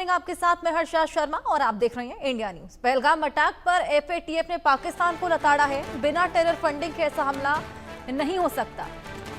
Morning आपके साथ मैं हर्षा शर्मा और आप देख रहे हैं इंडिया न्यूज। पहलगाम अटैक पर एफएटीएफ ने पाकिस्तान को लताड़ा है। बिना टेरर फंडिंग के ऐसा हमला नहीं हो सकता।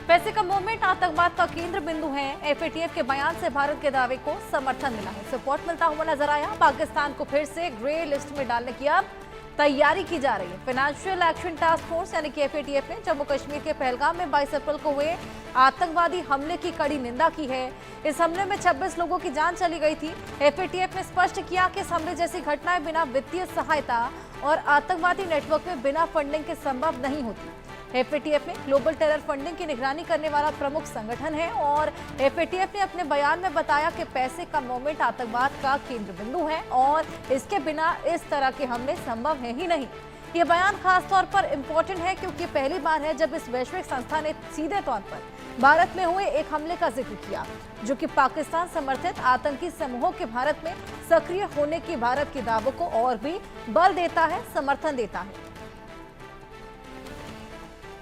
पैसे का मूवमेंट आतंकवाद का केंद्र बिंदु है। एफएटीएफ के बयान से भारत के दावे को समर्थन मिला है, सपोर्ट मिलता हुआ नजर आया। पाकिस्तान को फिर से ग्रे लिस्ट में डालने की अब तैयारी की जा रही है। फाइनेंशियल एक्शन टास्क फोर्स यानी कि एफएटीएफ ने जम्मू कश्मीर के पहलगाम में 22 अप्रैल को हुए आतंकवादी हमले की कड़ी निंदा की है। इस हमले में 26 लोगों की जान चली गई थी। एफएटीएफ ने स्पष्ट किया कि इस हमले जैसी घटनाएं बिना वित्तीय सहायता और आतंकवादी नेटवर्क में बिना फंडिंग के संभव नहीं होती। एफएटीएफ में ग्लोबल टेरर फंडिंग की निगरानी करने वाला प्रमुख संगठन है और एफएटीएफ ने अपने बयान में बताया कि पैसे का मूवमेंट आतंकवाद का केंद्र बिंदु है और इसके बिना इस तरह के हमले संभव है ही नहीं। ये बयान खास तौर पर इम्पोर्टेंट है क्योंकि पहली बार है जब इस वैश्विक संस्था ने सीधे तौर पर भारत में हुए एक हमले का जिक्र किया, जो कि पाकिस्तान समर्थित आतंकी समूहों के भारत में सक्रिय होने की भारत के दावों को और भी बल देता है, समर्थन देता है।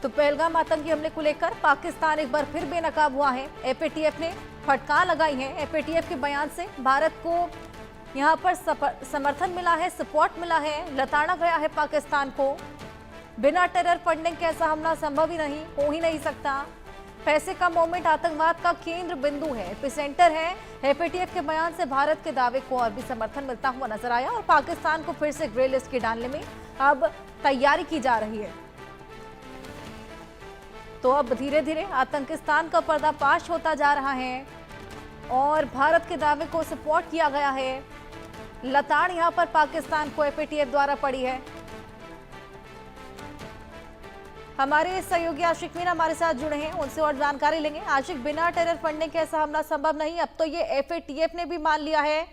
तो पहलगाम आतंकी हमले को लेकर पाकिस्तान एक बार फिर बेनकाब हुआ है। एफएटीएफ ने फटकार लगाई है। एफएटीएफ के बयान से भारत को यहां पर समर्थन मिला है, सपोर्ट मिला है, लताड़ा गया है पाकिस्तान को। बिना टेरर फंडिंग के ऐसा हमला संभव ही नहीं, हो ही नहीं सकता। पैसे का मूवमेंट आतंकवाद का केंद्र बिंदु है, एपिसेंटर है। एफएटीएफ के बयान से भारत के दावे को और भी समर्थन मिलता हुआ नजर आया और पाकिस्तान को फिर से ग्रे लिस्ट के डालने में अब तैयारी की जा रही है। तो अब धीरे धीरे आतंकिस्तान का पर्दाफाश होता जा रहा है और भारत के दावे को सपोर्ट किया गया है। लताड़ यहां पर पाकिस्तान को एफएटीएफ द्वारा पड़ी है। हमारे सहयोगी आशिक मीना हमारे साथ जुड़े हैं, उनसे और जानकारी लेंगे। आशिक, बिना टेरर फंडिंग के ऐसा हमला संभव नहीं, अब तो ये एफएटीएफ ने भी मान लिया है।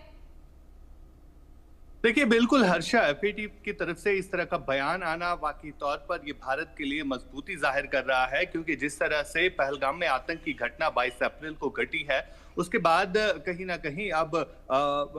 देखिए, बिल्कुल हर्षा, एफएटीएफ की तरफ से इस तरह का बयान आना वाकई तौर पर ये भारत के लिए मजबूती जाहिर कर रहा है, क्योंकि जिस तरह से पहलगाम में आतंक की घटना 22 अप्रैल को घटी है, उसके बाद कहीं ना कहीं अब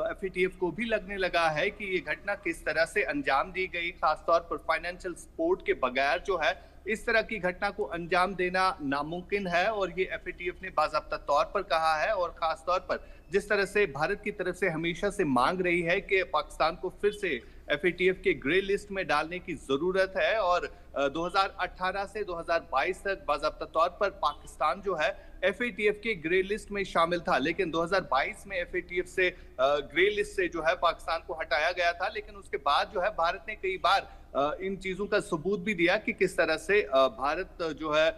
एफएटीएफ को भी लगने लगा है कि ये घटना किस तरह से अंजाम दी गई। खासतौर पर फाइनेंशियल सपोर्ट के बगैर जो है इस तरह की घटना को अंजाम देना नामुमकिन है, और ये एफएटीएफ ने बाज़ाब्ता तौर पर कहा है। और खास तौर पर जिस तरह से भारत की तरफ से हमेशा से मांग रही है कि पाकिस्तान को फिर से एफएटीएफ के ग्रे लिस्ट में डालने की जरूरत है, और 2018 से 2022 तक बाज़ाब्ता तौर पर पाकिस्तान जो है एफएटीएफ के ग्रे लिस्ट में शामिल था, लेकिन 2022 में एफएटीएफ से ग्रे लिस्ट से जो है पाकिस्तान को हटाया गया था। लेकिन उसके बाद जो है भारत ने कई बार इन चीजों का सबूत भी दिया कि किस तरह से भारत जो है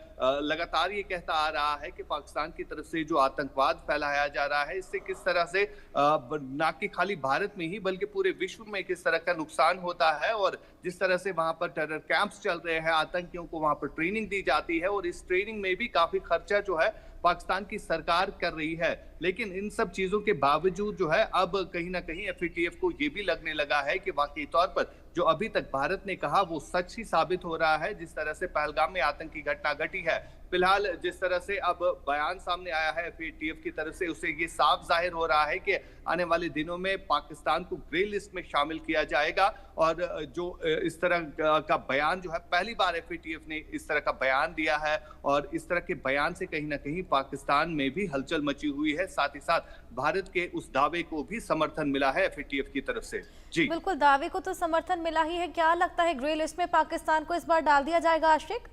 लगातार ये कहता आ रहा है कि पाकिस्तान की तरफ से जो आतंकवाद फैलाया जा रहा है, इससे किस तरह से ना कि खाली भारत में ही बल्कि पूरे विश्व में किस तरह का नुकसान होता है। और जिस तरह से वहां पर टेरर कैंप्स चल रहे हैं, आतंकियों को वहां पर ट्रेनिंग दी जाती है, और इस ट्रेनिंग में भी काफी खर्चा जो है पाकिस्तान की सरकार कर रही है। लेकिन इन सब चीजों के बावजूद जो है अब कहीं ना कहीं एफएटीएफ को ये भी लगने लगा है कि वाकई तौर पर जो अभी तक भारत ने कहा वो सच ही साबित हो रहा है। जिस तरह से पहलगाम में आतंकी घटना घटी है, फिलहाल जिस तरह से अब बयान सामने आया है एफएटीएफ की तरफ से, उससे ये साफ जाहिर हो रहा है कि आने वाले दिनों में पाकिस्तान को ग्रे लिस्ट में शामिल किया जाएगा। और जो इस तरह का बयान जो है पहली बार एफएटीएफ ने इस तरह का बयान दिया है, और इस तरह के बयान से कहीं ना कहीं पाकिस्तान में भी हलचल मची हुई है। साथ ही साथ भारत के उस दावे को भी समर्थन मिला है एफएटीएफ की तरफ से। जी बिल्कुल, दावे को तो समर्थन मिला ही है। क्या लगता है ग्रे लिस्ट में पाकिस्तान को इस बार डाल दिया जाएगा आशिक?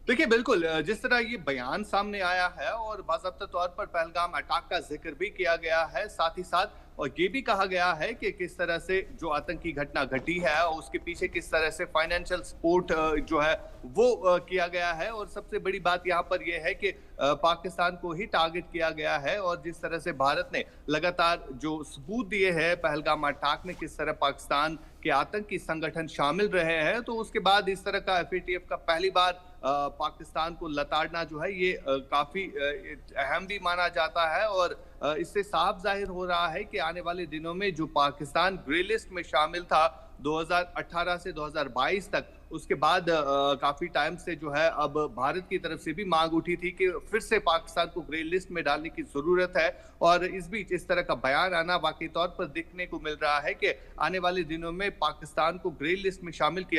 देखिए, बिल्कुल जिस तरह ये बयान सामने आया है और बाज़ाब्ता तौर पर पहलगाम अटैक का जिक्र भी किया गया है, साथ ही साथ और ये भी कहा गया है कि किस तरह से जो आतंकी घटना घटी है उसके पीछे किस तरह से फाइनेंशियल सपोर्ट जो है वो किया गया है। और सबसे बड़ी बात यहाँ पर यह है कि पाकिस्तान को ही टारगेट किया गया है, और जिस तरह से भारत ने लगातार जो सबूत दिए हैं पहलगाम अटैक में किस तरह पाकिस्तान के आतंकी संगठन शामिल रहे हैं, तो उसके बाद इस तरह का एफएटीएफ का पहली बार पाकिस्तान को लताड़ना जो है ये काफी अहम भी माना जाता है। और इससे साफ जाहिर हो रहा है कि आने वाले दिनों में जो पाकिस्तान ग्रे लिस्ट में शामिल था 2018 से 2022 तक, उसके बाद काफी टाइम से जो है अब भारत की तरफ से भी मांग उठी थी कि फिर से पाकिस्तान को ग्रे लिस्ट में डालने की जरूरत है। और इस बीच इस तरह का बयान आना वाकई तौर पर देखने को मिल रहा है कि आने वाले दिनों में पाकिस्तान को ग्रे लिस्ट में शामिल किया